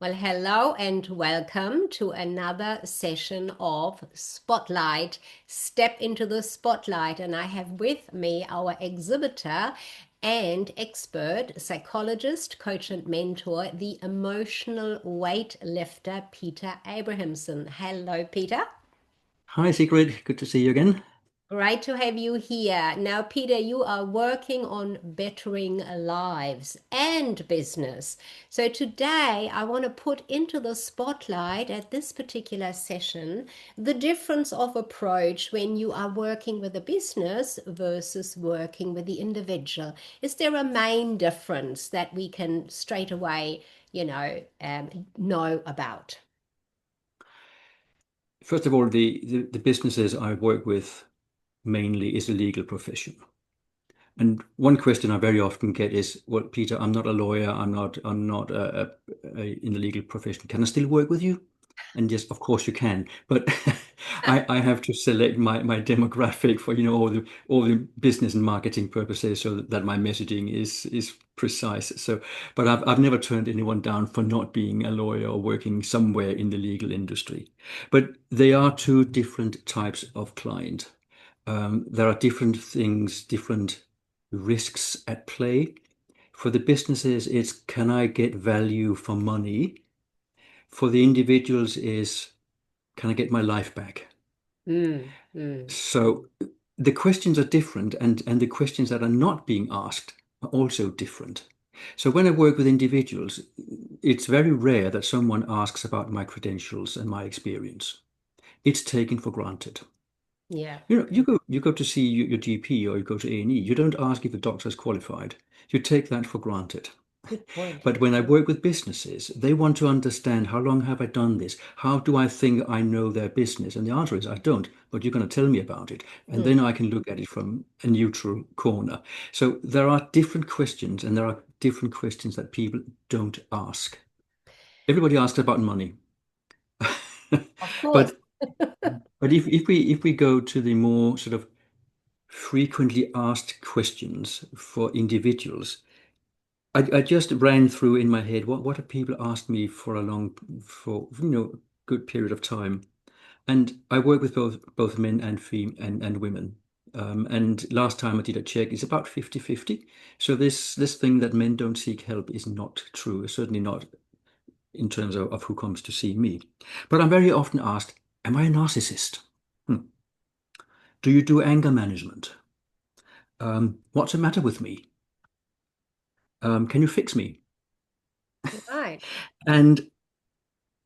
Well, hello and welcome to another session of Spotlight. Step into the spotlight, and I have with me our exhibitor and expert psychologist, coach, and mentor, the emotional weightlifter, Peter Abrahamsen. Hello, Peter. Hi, Sigrid. Good to see you again. Great to have you here. Now, Peter, you are working on bettering lives and business. So, today I want to put into the spotlight at this particular session the difference of approach when you are working with a business versus working with the individual. Is there a main difference that we can straight away, know about? First of all, the businesses I work with mainly is the legal profession. And one question I very often get is, well, Peter, I'm not a lawyer. I'm not in the legal profession. Can I still work with you? And yes, of course you can. But I have to select my demographic for, all the business and marketing purposes so that my messaging is precise. So, but I've never turned anyone down for not being a lawyer or working somewhere in the legal industry. But they are two different types of client. There are different things, different risks at play. For the businesses, it's can I get value for money? For the individuals is can I get my life back? Mm, mm. So the questions are different and the questions that are not being asked are also different. So when I work with individuals, it's very rare that someone asks about my credentials and my experience. It's taken for granted. Yeah, You go to see your GP or you go to A&E. You don't ask if the doctor is qualified. You take that for granted. good point. But when I work with businesses, they want to understand how long have I done this? How do I think I know their business? And the answer is I don't, but you're going to tell me about it. And Mm. then I can look at it from a neutral corner. So there are different questions, and there are different questions that people don't ask. Everybody asks about money. Of course. But if we go to the more sort of frequently asked questions for individuals, I just ran through in my head what have people asked me for a good period of time. And I work with both men and and women. And last time I did a check, it's about 50-50. So this thing that men don't seek help is not true, certainly not in terms of who comes to see me. But I'm very often asked, am I a narcissist? Hmm. Do you do anger management? What's the matter with me? Can you fix me? Right. And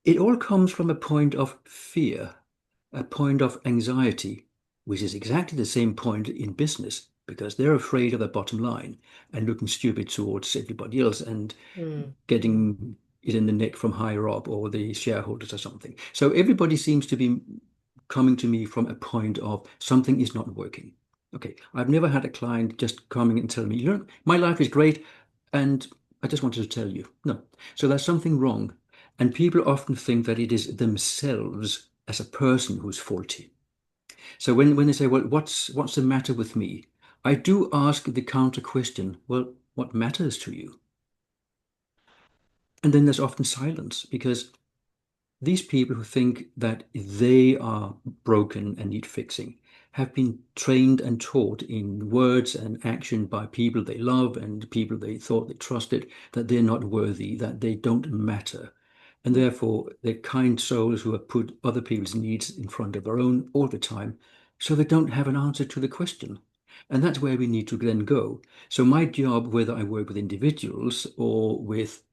it all comes from a point of fear, a point of anxiety, which is exactly the same point in business because they're afraid of the bottom line and looking stupid towards everybody else and Mm. getting it in the neck from higher up or the shareholders or something. So everybody seems to be coming to me from a point of something is not working. Okay, I've never had a client just coming and telling me, my life is great and I just wanted to tell you. No. So there's something wrong. And people often think that it is themselves as a person who's faulty. So when they say, well, what's the matter with me? I do ask the counter question, well, what matters to you? And then there's often silence because these people who think that they are broken and need fixing have been trained and taught in words and action by people they love and people they thought they trusted that they're not worthy, that they don't matter. And therefore, they're kind souls who have put other people's needs in front of their own all the time, so they don't have an answer to the question. And that's where we need to then go. So my job, whether I work with individuals or with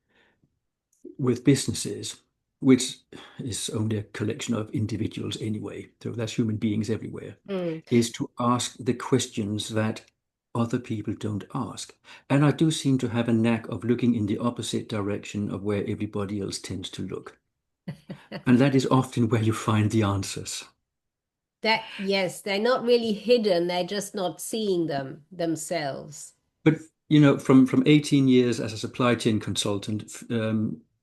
businesses, which is only a collection of individuals anyway, so that's human beings everywhere, Mm. is to ask the questions that other people don't ask. And I do seem to have a knack of looking in the opposite direction of where everybody else tends to look. And that is often where you find the answers. That, yes, they're not really hidden, they're just not seeing them themselves. But from 18 years as a supply chain consultant,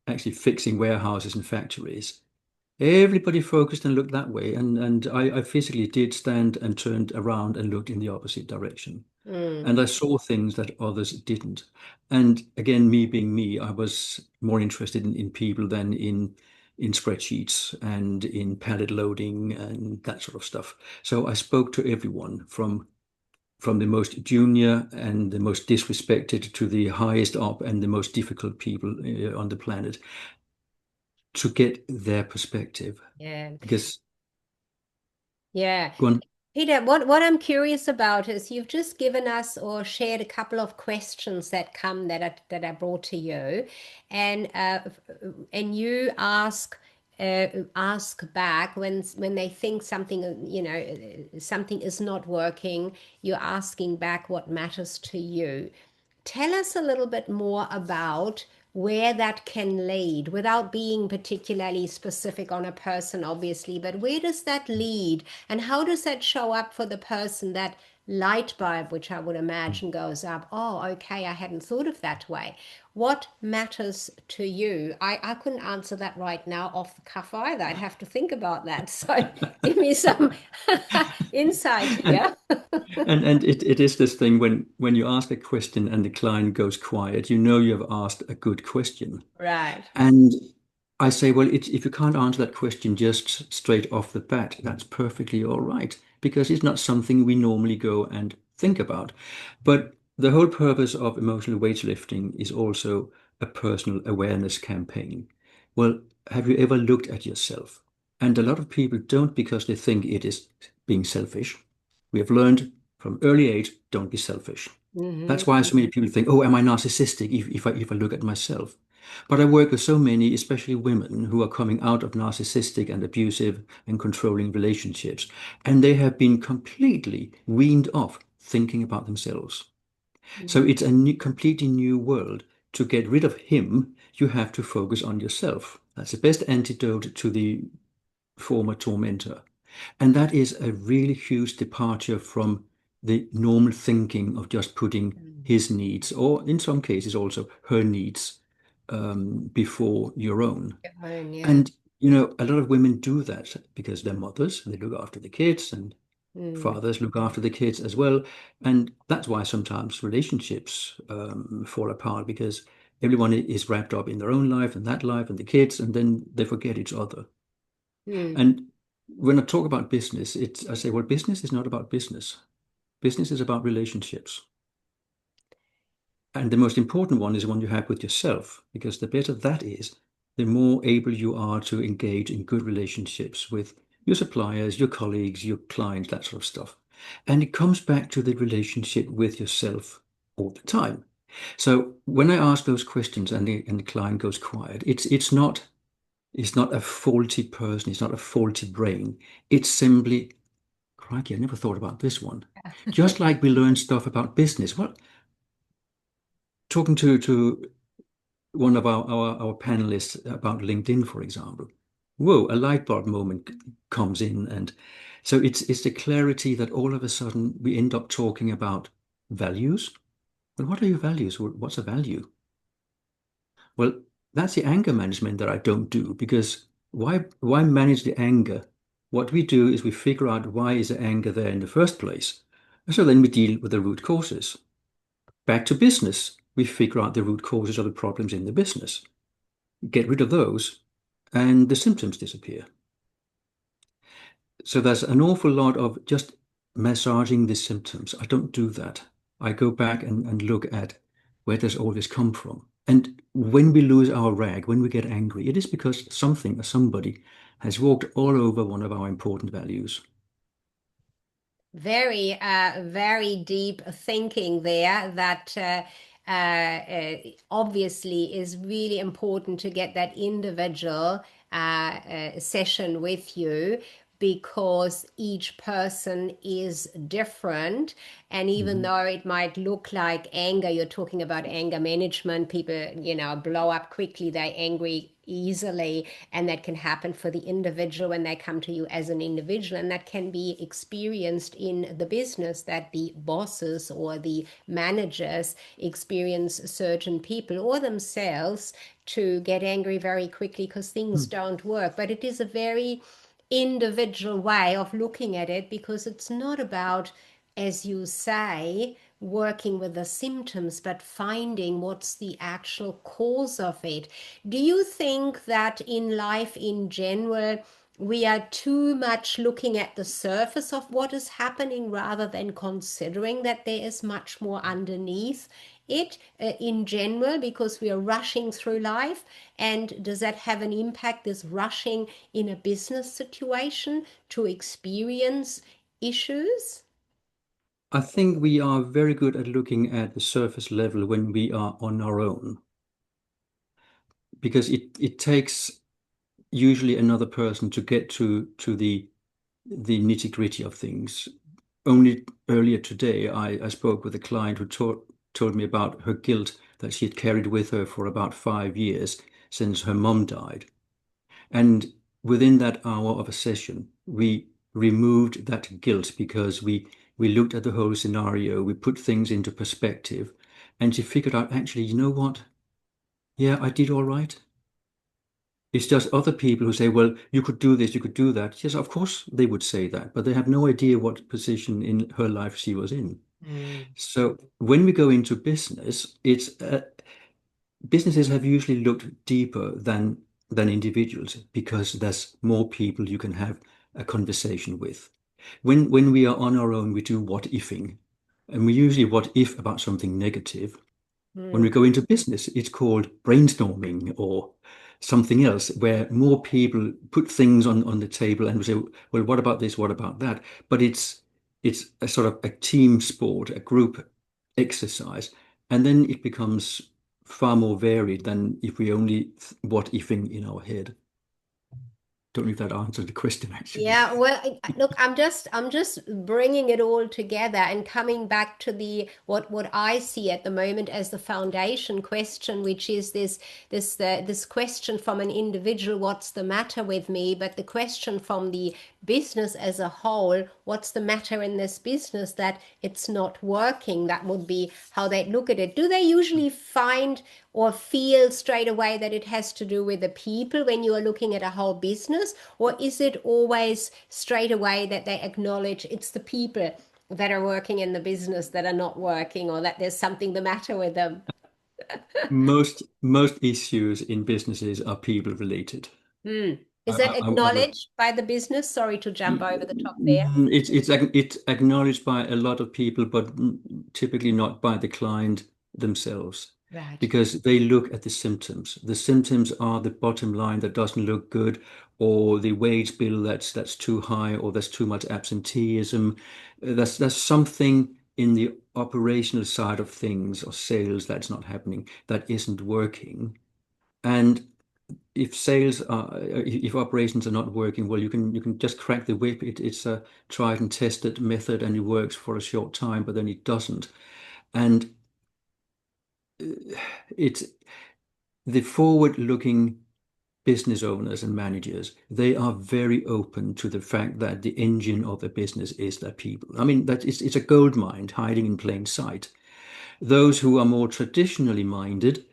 actually fixing warehouses and factories, everybody focused and looked that way, and I physically did stand and turned around and looked in the opposite direction. Mm. And I saw things that others didn't. And again, me being me, I was more interested in people than in spreadsheets and in pallet loading and that sort of stuff. So I spoke to everyone from the most junior and the most disrespected to the highest up and the most difficult people on the planet to get their perspective. Yeah. Because, Yeah. go on. Peter, what I'm curious about is you've just given us or shared a couple of questions that come that are brought to you, and you ask back when they think something something is not working. You're asking back what matters to you. Tell us a little bit more about where that can lead without being particularly specific on a person, obviously, but where does that lead and how does that show up for the person? That light bulb, which I would imagine goes up. Oh, okay, I hadn't thought of that way. What matters to you? I couldn't answer that right now off the cuff either. I'd have to think about that. So give me some insight And here. it is this thing when you ask a question and the client goes quiet, you know you have asked a good question. Right. And I say, well, if you can't answer that question just straight off the bat, that's perfectly all right, because it's not something we normally go and think about. But the whole purpose of emotional weightlifting is also a personal awareness campaign. Well, have you ever looked at yourself? And a lot of people don't because they think it is being selfish. We have learned from early age, don't be selfish. Hmm. That's why so many people think, oh, am I narcissistic if I look at myself? But I work with so many, especially women, who are coming out of narcissistic and abusive and controlling relationships, and they have been completely weaned off thinking about themselves. So it's a completely new world. To get rid of him, you have to focus on yourself. That's the best antidote to the former tormentor. And that is a really huge departure from the normal thinking of just putting his needs, or in some cases also her needs, before your own. Own, yeah. And, a lot of women do that because they're mothers, they look after the kids, and Mm, fathers look after the kids as well. And that's why sometimes relationships fall apart because everyone is wrapped up in their own life and the kids, and then they forget each other. mm, And when I talk about business, I say, well, business is not about business. Business is about relationships. And the most important one is the one you have with yourself, because the better that is, the more able you are to engage in good relationships with your suppliers, your colleagues, your clients, that sort of stuff. And it comes back to the relationship with yourself all the time. So when I ask those questions and the client goes quiet, it's not a faulty person, it's not a faulty brain. It's simply, crikey, I never thought about this one. Just like we learn stuff about business. Well, talking to one of our panelists about LinkedIn, for example. Whoa, a light bulb moment comes in. And so it's the clarity that all of a sudden we end up talking about values. Well, what are your values? What's a value? Well, that's the anger management that I don't do because why manage the anger? What we do is we figure out why is the anger there in the first place. And so then we deal with the root causes. Back to business, we figure out the root causes of the problems in the business, get rid of those, and the symptoms disappear. So there's an awful lot of just massaging the symptoms. I don't do that. I go back and look at where does all this come from. And when we lose our rag, when we get angry, it is because something or somebody has walked all over one of our important values. very deep thinking there that obviously is really important to get that individual session with you because each person is different. And even Mhm. though it might look like anger, you're talking about anger management, people, blow up quickly, they're angry easily, and that can happen for the individual when they come to you as an individual, and that can be experienced in the business that the bosses or the managers experience certain people or themselves to get angry very quickly because things Mm. don't work. But it is a very individual way of looking at it because it's not about, as you say, working with the symptoms, but finding what's the actual cause of it. Do you think that in life in general, we are too much looking at the surface of what is happening rather than considering that there is much more underneath it in general because we are rushing through life? And does that have an impact, this rushing in a business situation to experience issues? I think we are very good at looking at the surface level when we are on our own, because it takes usually another person to get to the nitty-gritty of things. Only earlier today, I spoke with a client who told me about her guilt that she had carried with her for about 5 years since her mom died. And within that hour of a session, we removed that guilt because we looked at the whole scenario, we put things into perspective, and she figured out actually, you know what? Yeah, I did all right. It's just other people who say, well, you could do this, you could do that. Yes, of course they would say that, but they have no idea what position in her life she was in. Mm. So when we go into business, businesses have usually looked deeper than individuals because there's more people you can have a conversation with. When we are on our own, we do what ifing, and we usually what if about something negative. When we Mm. go into business, it's called brainstorming or something else, where more people put things on the table and we say, well, what about this? What about that? But it's a sort of a team sport, a group exercise, and then it becomes far more varied than if we only what ifing in our head. Don't know if that answered the question actually. Yeah, well, look, I'm just bringing it all together and coming back to the what I see at the moment as the foundation question, which is this question from an individual, what's the matter with me? But the question from the business as a whole, what's the matter in this business that it's not working? That would be how they look at it. Do they usually find or feel straight away that it has to do with the people when you are looking at a whole business? Or is it always straight away that they acknowledge it's the people that are working in the business that are not working or that there's something the matter with them? Most issues in businesses are people related. Hmm. Is that I would. acknowledged by the business? Sorry to jump over the top there. It's acknowledged by a lot of people, but typically not by the client themselves, Right. because they look at the symptoms. The symptoms are the bottom line that doesn't look good, or the wage bill that's too high, or there's too much absenteeism. There's something in the operational side of things or sales that's not happening, that isn't working. And if operations are not working well, you can just crack the whip. It's a tried and tested method, and it works for a short time, but then it doesn't. And it's the forward-looking business owners and managers, they are very open to the fact that the engine of the business is their people. I mean, that it's a gold mine hiding in plain sight. Those who are more traditionally minded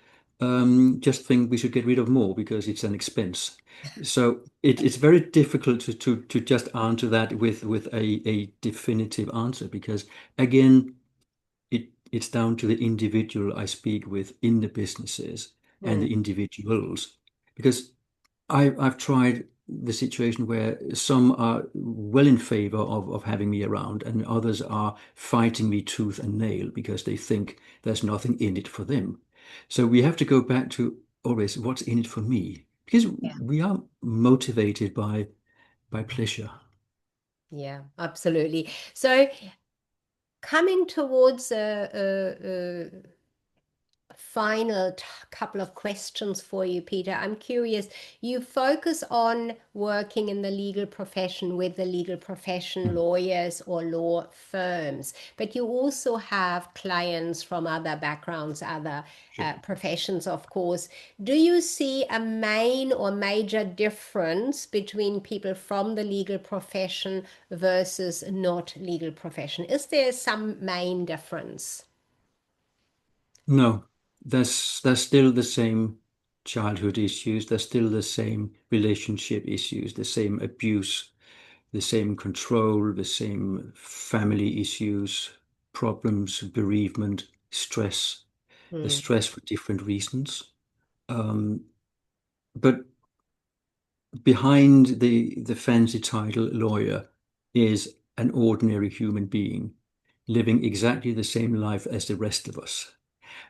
just think we should get rid of more because it's an expense. So it's very difficult to just answer that with a definitive answer, because again, it's down to the individual I speak with in the businesses and Hmm. the individuals. Because I've tried the situation where some are well in favor of having me around, and others are fighting me tooth and nail because they think there's nothing in it for them. So we have to go back to always what's in it for me, because Yeah. we are motivated by pleasure. Yeah, absolutely. So coming towards final couple of questions for you, Peter. I'm curious. You focus on working in the legal profession with the legal profession Mm, lawyers or law firms, but you also have clients from other backgrounds, other sure. professions, of course. Do you see a main or major difference between people from the legal profession versus not legal profession? Is there some main difference? No, there's still the same childhood issues, there's still the same relationship issues, the same abuse, the same control, the same family issues, problems, bereavement, stress, Mm. stress for different reasons. Um, but behind the fancy title lawyer is an ordinary human being living exactly the same life as the rest of us.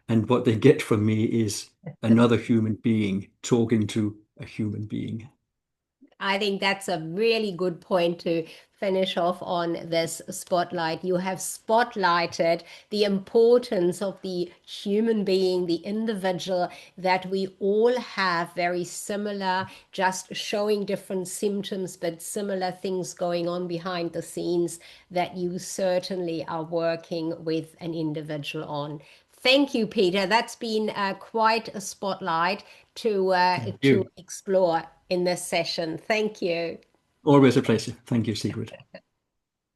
And what they get from me is another human being talking to a human being. I think that's a really good point to finish off on this spotlight. You have spotlighted the importance of the human being, the individual, that we all have very similar, just showing different symptoms, but similar things going on behind the scenes that you certainly are working with an individual on. Thank you, Peter. That's been quite a spotlight Thank to you. explore in this session. Thank you. Always a pleasure. Thank you, Sigrid.